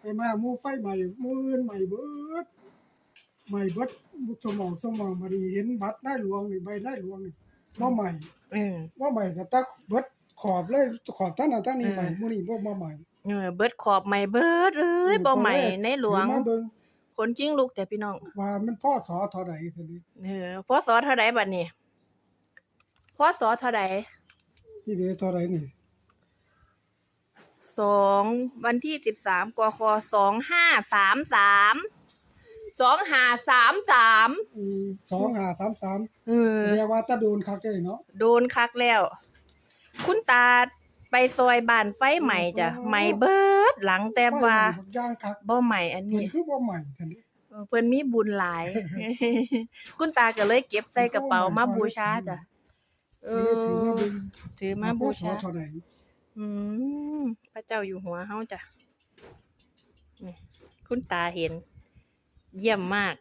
ไปมาหมู่ไฟใหม่หมู่อื่นใหม่เบิดใหม่เบิดสมองบัดนี้เห็นบัตรนายหลวงนี่ใบนายหลวงนี่บ่ใหม่อืมบ่ใหม่แต่ตักเบิดขอบเลยขอบทั้งนั้นทั้งนี้ใหม่มื้อนี้บ่ใหม่เบิดขอบใหม่เบิดเอ้ยบ่ใหม่ในหลวง ถือมาเบิ่ง คนจริงลูกแต่พี่น้อง ว่ามันพศเท่าใดซั่นนี่พศเท่าใดบัดนี้พศเท่าใดที่เด้เท่าใดนี่2วันที่13กค2533 25332533เรียกว่าตะโดนคักเด้เนาะโดนคักแล้ว คุณตาไปซอยบ้านไฟใหม่จ้ะใหม่เบิดหลังแต่ว่าย่างคักบ่ใหม่อันนี้ คือบ่ใหม่คั่นนี่เพิ่นมีบุญหลาย คุณตาก็เลยเก็บใส่กระเป๋ามาบูชาจ้ะถือมาบูชาอืมพระเจ้าอยู่หัวเฮาจ้ะนี่คุณตาเห็น เยี่ยมมาก